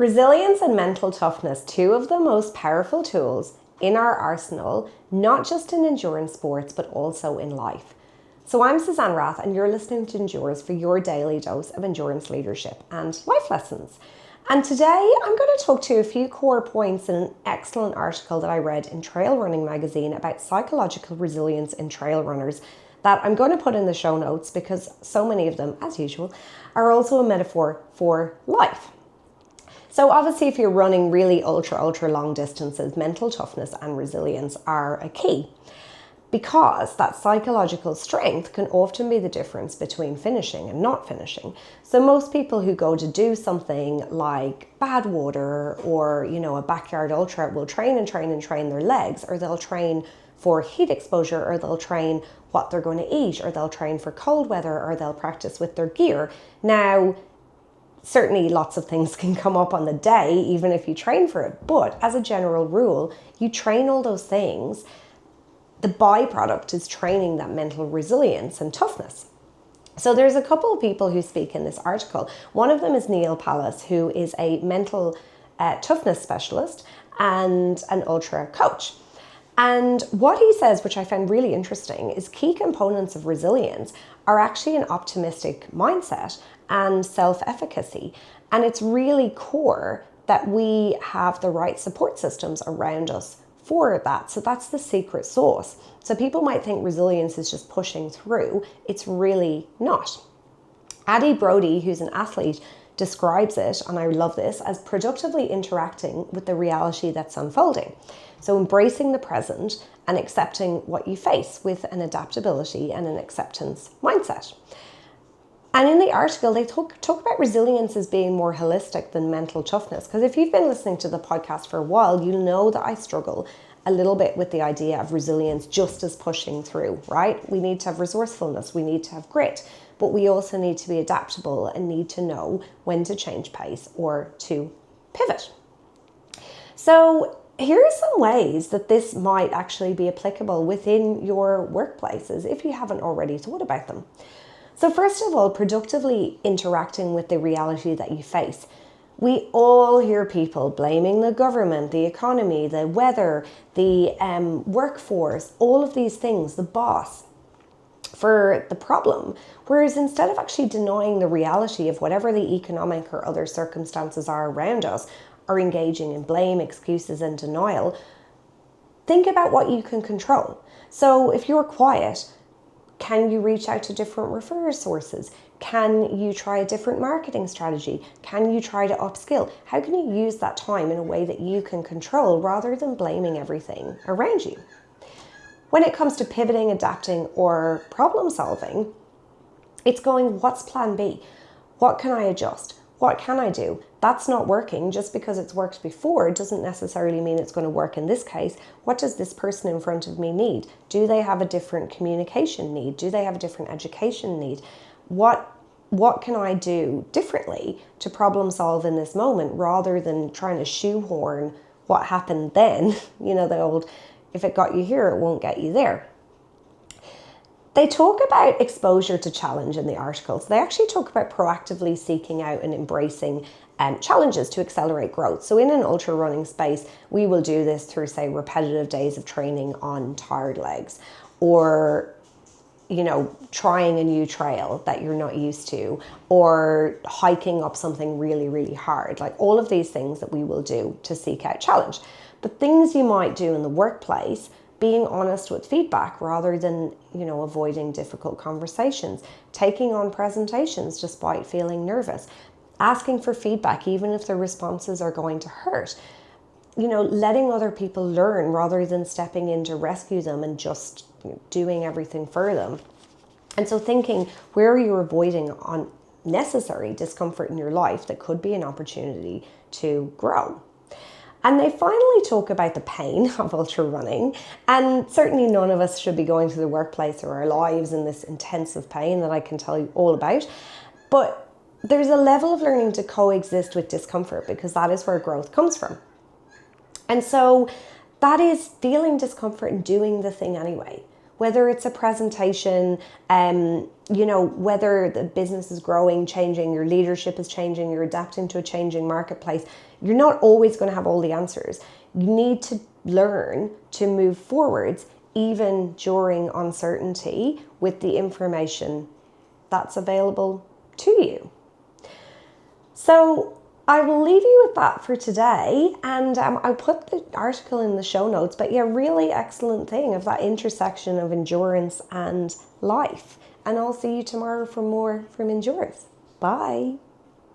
Resilience and mental toughness, two of the most powerful tools in our arsenal, not just in endurance sports, but also in life. So I'm Suzanne Rath, and you're listening to Endures for your daily dose of endurance leadership and life lessons. And today I'm going to talk to you a few core points in an excellent article that I read in Trail Running magazine about psychological resilience in trail runners that I'm going to put in the show notes because so many of them, as usual, are also a metaphor for life. So obviously if you're running really ultra long distances, mental toughness and resilience are a key, because that psychological strength can often be the difference between finishing and not finishing. So most people who go to do something like Badwater or, a backyard ultra will train their legs, or they'll train for heat exposure, or they'll train what they're going to eat, or they'll train for cold weather, or they'll practice with their gear. Now, certainly lots of things can come up on the day, even if you train for it. But as a general rule, you train all those things. The byproduct is training that mental resilience and toughness. So there's a couple of people who speak in this article. One of them is Neil Palace, who is a mental toughness specialist and an ultra coach. And what he says, which I found really interesting, is key components of resilience are actually an optimistic mindset and self-efficacy. And it's really core that we have the right support systems around us for that. So that's the secret sauce. So people might think resilience is just pushing through. It's really not. Addy Brody, who's an athlete, describes it, and I love this, as productively interacting with the reality that's unfolding. So embracing the present and accepting what you face with an adaptability and an acceptance mindset. And in the article, they talk about resilience as being more holistic than mental toughness. Because if you've been listening to the podcast for a while, you'll know that I struggle a little bit with the idea of resilience just as pushing through, right? We need to have resourcefulness, we need to have grit, but we also need to be adaptable and need to know when to change pace or to pivot. So here are some ways that this might actually be applicable within your workplaces if you haven't already thought about them. So first of all, productively interacting with the reality that you face. We all hear people blaming the government, the economy, the weather, the workforce, all of these things, the boss, for the problem. Whereas instead of actually denying the reality of whatever the economic or other circumstances are around us, or engaging in blame, excuses and denial, think about what you can control. So if you're quiet, can you reach out to different referrer sources? Can you try a different marketing strategy? Can you try to upskill? How can you use that time in a way that you can control rather than blaming everything around you? When it comes to pivoting, adapting, or problem solving, it's going, what's plan B? What can I adjust? What can I do? That's not working. Just because it's worked before doesn't necessarily mean it's going to work in this case. What does this person in front of me need? Do they have a different communication need? Do they have a different education need? What can I do differently to problem solve in this moment rather than trying to shoehorn what happened then? The old, if it got you here, it won't get you there. They talk about exposure to challenge in the article. So they actually talk about proactively seeking out and embracing challenges to accelerate growth. So in an ultra running space, we will do this through, say, repetitive days of training on tired legs, or trying a new trail that you're not used to, or hiking up something really hard. Like all of these things that we will do to seek out challenge. But things you might do in the workplace, being honest with feedback rather than, avoiding difficult conversations, taking on presentations despite feeling nervous, asking for feedback even if the responses are going to hurt, letting other people learn rather than stepping in to rescue them and just doing everything for them. And so thinking, where are you avoiding unnecessary discomfort in your life that could be an opportunity to grow? And they finally talk about the pain of ultra running. And certainly none of us should be going to the workplace or our lives in this intensive pain that I can tell you all about. But there's a level of learning to coexist with discomfort, because that is where growth comes from. And so that is feeling discomfort and doing the thing anyway. whether it's a presentation, whether the business is growing, changing, your leadership is changing, you're adapting to a changing marketplace. You're not always going to have all the answers. You need to learn to move forwards even during uncertainty with the information that's available to you. So I will leave you with that for today, and I'll put the article in the show notes, but yeah, really excellent thing of that intersection of endurance and life. And I'll see you tomorrow for more from Endurance. Bye.